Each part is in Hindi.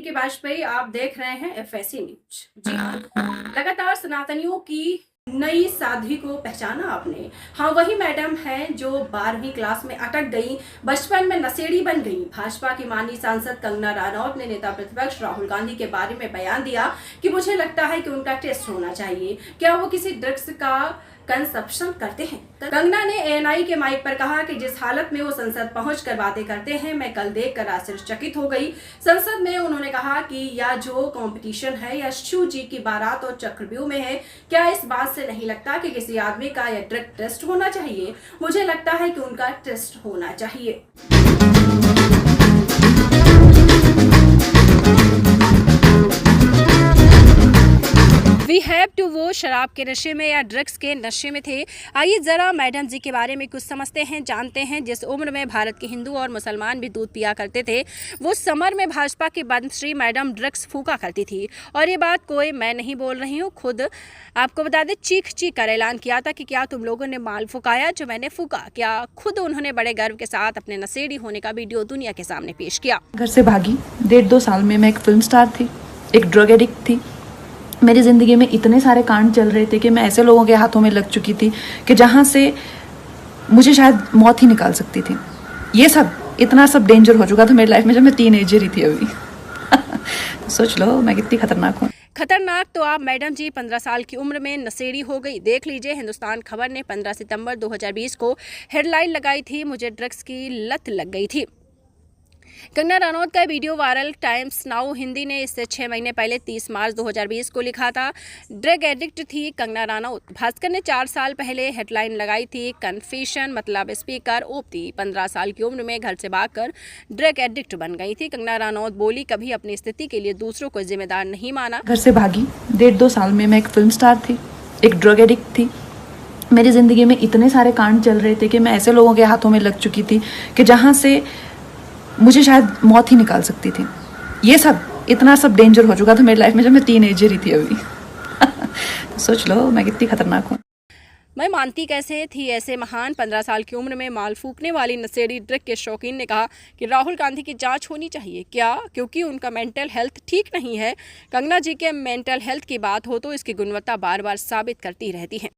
पिंकी वाजपेयी, आप देख रहे हैं एफएससी न्यूज। जी हाँ, लगातार सनातनियों की नई साध्वी को पहचाना आपने। हाँ, वही मैडम हैं जो 12वीं क्लास में अटक गई, बचपन में नशेड़ी बन गई। भाजपा की माननीय सांसद कंगना रनौत ने नेता प्रतिपक्ष राहुल गांधी के बारे में बयान दिया कि मुझे लगता है कि उनका टेस्ट होना चाहिए, क्या वो किसी ड्रग्स का कंजप्शन करते हैं। कंगना ने एएनआई के माइक पर कहा कि जिस हालत में वो संसद पहुंचकर बातें करते हैं, मैं कल देखकर आश्चर्यचकित हो गई। संसद में उन्होंने कहा कि या जो कंपटीशन है या शिव जी की बारात और चक्रव्यूह में है, क्या इस बात से नहीं लगता कि किसी आदमी का यह ड्रग टेस्ट होना चाहिए? मुझे लगता है कि उनका टेस्ट होना चाहिए। वी हैव टू वो शराब के नशे में या ड्रग्स के नशे में थे। आइए जरा मैडम जी के बारे में कुछ समझते हैं, जानते हैं। जिस उम्र में भारत के हिंदू और मुसलमान भी दूध पिया करते थे, वो समर में भाजपा की बदश्री मैडम ड्रग्स फूका करती थी। और ये बात कोई मैं नहीं बोल रही हूँ, खुद आपको बता दें, चीख कर ऐलान किया था कि क्या तुम लोगों ने माल फूकाया जो मैंने फूका। क्या खुद उन्होंने बड़े गर्व के साथ अपने नशेड़ी होने का वीडियो दुनिया के सामने पेश किया। घर से भागी 1.5-2 साल में मैं एक फिल्म स्टार थी, एक ड्रग एडिक्ट थी। मेरी ज़िंदगी में इतने सारे कांड चल रहे थे कि मैं ऐसे लोगों के हाथों में लग चुकी थी कि जहाँ से मुझे शायद मौत ही निकाल सकती थी। ये सब इतना सब डेंजर हो चुका था मेरी लाइफ में जब मैं टीनेजर ही थी अभी। तो सोच लो मैं कितनी खतरनाक हूँ। खतरनाक तो आप मैडम जी 15 साल की उम्र में नशेड़ी हो गई। देख लीजिए, हिंदुस्तान खबर ने 15 सितंबर 2020 को हेडलाइन लगाई थी, मुझे ड्रग्स की लत लग गई थी। कंगना रनौत का video viral. Times now Hindi ने इससे 6 महीने पहले 30 मार्च 2020 को लिखा था, ड्रग एडिक्ट थी कंगना रनौत। भास्कर ने 4 साल पहले हेडलाइन लगाई थी, कन्फेशन मतलब स्पीकर ओपती 15 साल की उम्र में घर से भागकर ड्रग एडिक्ट बन गई थी। कंगना रनौत बोली, कभी अपनी स्थिति के लिए दूसरों को जिम्मेदार नहीं माना। घर से भागी 1.5-2 साल में मैं एक फिल्म स्टार थी, एक ड्रग एडिक्ट थी। मेरी ज़िंदगी में इतने सारे कांड चल रहे थे कि मैं ऐसे लोगों के हाथों में लग चुकी थी कि जहाँ से मुझे शायद मौत ही निकाल सकती थी। ये सब इतना सब डेंजर हो चुका था मेरी लाइफ में जब मैं टीनेजर ही थी अभी। तो सोच लो मैं कितनी खतरनाक हूँ। मैं मानती कैसे थी ऐसे महान। 15 साल की उम्र में माल फूकने वाली नशेड़ी ड्रग के शौकीन ने कहा कि राहुल गांधी की जांच होनी चाहिए। क्या क्योंकि उनका मेंटल हेल्थ ठीक नहीं है? कंगना जी के मेंटल हेल्थ की बात हो तो इसकी गुणवत्ता बार बार साबित करती रहती है।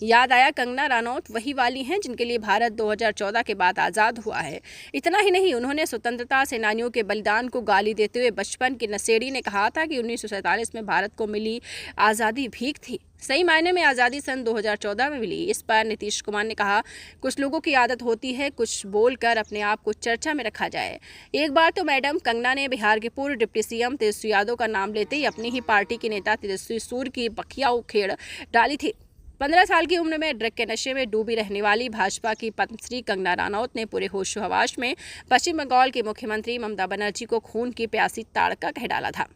याद आया, कंगना रनौत वही वाली हैं जिनके लिए भारत 2014 के बाद आज़ाद हुआ है। इतना ही नहीं, उन्होंने स्वतंत्रता सेनानियों के बलिदान को गाली देते हुए बचपन की नशेड़ी ने कहा था कि 1947 में भारत को मिली आज़ादी भीख थी। सही मायने में आज़ादी सन 2014 में मिली। इस पर नीतीश कुमार ने कहा, कुछ लोगों की आदत होती है कुछ बोलकर अपने आप को चर्चा में रखा जाए। एक बार तो मैडम कंगना ने बिहार के पूर्व डिप्टी सीएम तेजस्वी यादव का नाम लेते ही अपनी ही पार्टी के नेता तेजस्वी सूर्य की बखिया उखेड़ डाली थी। 15 साल की उम्र में ड्रग के नशे में डूबी रहने वाली भाजपा की पत्नी कंगना रनौत ने पूरे होश हवास में पश्चिम बंगाल की मुख्यमंत्री ममता बनर्जी को खून की प्यासी ताड़का कह डाला था।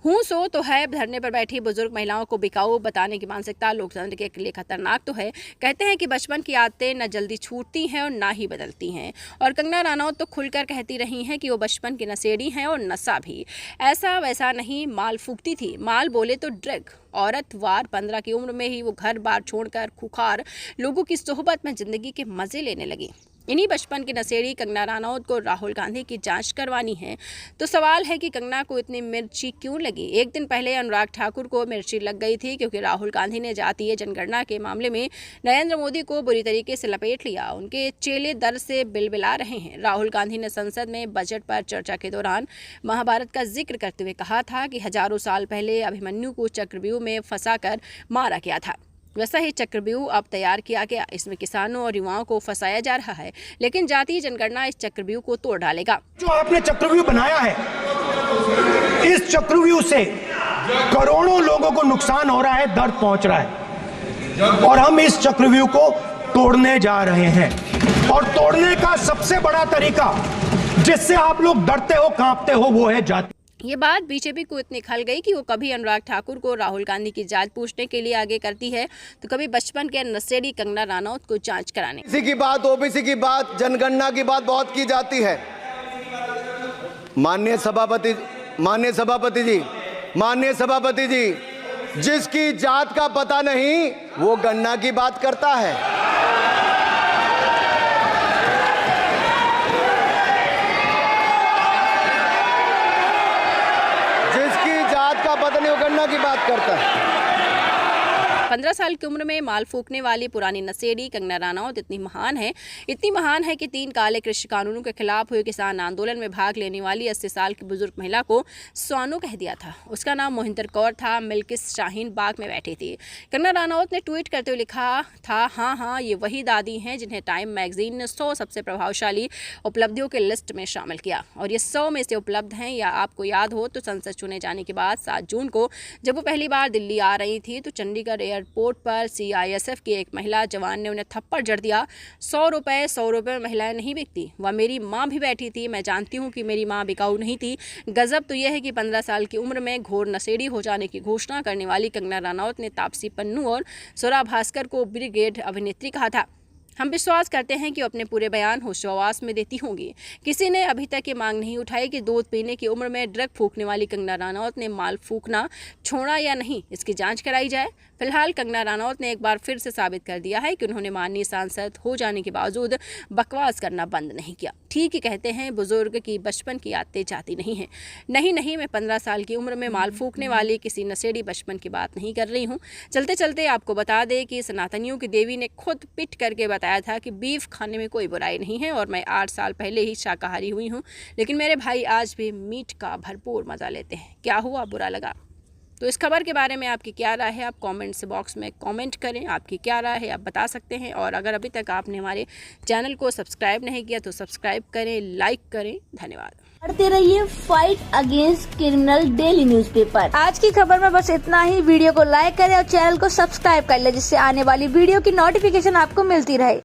हूँ सो तो है, धरने पर बैठी बुजुर्ग महिलाओं को बिकाऊ बताने की मानसिकता लोकतंत्र के लिए खतरनाक तो है। कहते हैं कि बचपन की आदतें न जल्दी छूटती हैं और ना ही बदलती हैं। और कंगना रनौत तो खुलकर कहती रही हैं कि वो बचपन की नशेड़ी हैं और नशा भी ऐसा वैसा नहीं, माल फूकती थी। माल बोले तो ड्रग। औरत वार 15 की उम्र में ही वो घर बार छोड़कर खुखार लोगों की सोहबत में जिंदगी के मजे लेने लगी। इन्हीं बचपन की नशेड़ी कंगना रनौत को राहुल गांधी की जांच करवानी है। तो सवाल है कि कंगना को इतनी मिर्ची क्यों लगी? एक दिन पहले अनुराग ठाकुर को मिर्ची लग गई थी क्योंकि राहुल गांधी ने जातीय जनगणना के मामले में नरेंद्र मोदी को बुरी तरीके से लपेट लिया। उनके चेले दर्द से बिलबिला रहे हैं। राहुल गांधी ने संसद में बजट पर चर्चा के दौरान महाभारत का जिक्र करते हुए कहा था कि हजारों साल पहले अभिमन्यु को चक्रव्यूह में फंसाकर मारा गया था। वैसा ही चक्रव्यूह अब तैयार किया गया। इसमें किसानों और युवाओं को फंसाया जा रहा है, लेकिन जातीय जनगणना इस चक्रव्यूह को तोड़ डालेगा। जो आपने चक्रव्यूह बनाया है, इस चक्रव्यूह से करोड़ों लोगों को नुकसान हो रहा है, दर्द पहुंच रहा है और हम इस चक्रव्यूह को तोड़ने जा रहे हैं। और तोड़ने का सबसे बड़ा तरीका जिससे आप लोग डरते हो, कांपते हो, वो है जाति। ये बात बीजेपी को इतनी खल गई कि वो कभी अनुराग ठाकुर को राहुल गांधी की जांच पूछने के लिए आगे करती है, तो कभी बचपन के नशेड़ी कंगना रनौत को जांच कराने। इसी की बात, ओबीसी की बात, जनगणना की बात बहुत की जाती है। माननीय सभापति जी, जिसकी जात का पता नहीं वो गणना की बात करता है। उसका पता नहीं, वो गन्ना की बात करता है। 15 साल की उम्र में माल फूकने वाली पुरानी नशेड़ी कंगना रनौत इतनी महान है कि 3 काले कृषि कानूनों के खिलाफ हुए किसान आंदोलन में भाग लेने वाली 80 साल की बुजुर्ग महिला को सोनू कह दिया था। उसका नाम मोहिंदर कौर था। मिल्किस शाहीन बाग में बैठी थी। कंगना रनौत ने ट्वीट करते हुए लिखा था, हाँ, ये वही दादी हैं जिन्हें टाइम मैगजीन ने 100 सबसे प्रभावशाली उपलब्धियों के लिस्ट में शामिल किया, और ये 100 में से उपलब्ध हैं। या आपको याद हो तो संसद चुने जाने के बाद 7 जून को जब वो पहली बार दिल्ली आ रही थी तो चंडीगढ़ एयरपोर्ट पर CISF की एक महिला जवान ने उन्हें थप्पड़ जड़ दिया। 100 रुपए में महिलाएं नहीं बिकती। वह मेरी माँ भी बैठी थी। मैं जानती हूँ कि मेरी माँ बिकाऊ नहीं थी। गजब तो यह है कि 15 साल की उम्र में घोर नशेड़ी हो जाने की घोषणा करने वाली कंगना रनौत ने तापसी पन्नू और स्वरा भास्कर को ब्रिगेड अभिनेत्री कहा था। हम विश्वास करते हैं कि अपने पूरे बयान होशोहवास में देती होंगी। किसी ने अभी तक ये मांग नहीं उठाई कि दूध पीने की उम्र में ड्रग फूकने वाली कंगना रनौत ने माल फूकना छोड़ा या नहीं, इसकी जांच कराई जाए। फिलहाल कंगना रनौत ने एक बार फिर से साबित कर दिया है कि उन्होंने माननीय सांसद हो जाने के बावजूद बकवास करना बंद नहीं किया। ठीक ही कहते हैं बुजुर्ग की बचपन की यादें जाती नहीं हैं। नहीं, मैं 15 साल की उम्र में माल फूकने वाली किसी नशेड़ी बचपन की बात नहीं कर रही हूँ। चलते चलते आपको बता दें कि सनातनियों की देवी ने खुद पिट करके बताया था कि बीफ खाने में कोई बुराई नहीं है, और मैं 8 साल पहले ही शाकाहारी हुई हूँ, लेकिन मेरे भाई आज भी मीट का भरपूर मजा लेते हैं। क्या हुआ, बुरा लगा? तो इस खबर के बारे में आपकी क्या राय है, आप कमेंट्स बॉक्स में कमेंट करें। आपकी क्या राय है आप बता सकते हैं। और अगर अभी तक आपने हमारे चैनल को सब्सक्राइब नहीं किया तो सब्सक्राइब करें, लाइक करें। धन्यवाद। पढ़ते रहिए fight against criminal daily newspaper. आज की खबर में बस इतना ही। वीडियो को लाइक करें और चैनल को सब्सक्राइब कर लें, जिससे आने वाली वीडियो की नोटिफिकेशन आपको मिलती रहे।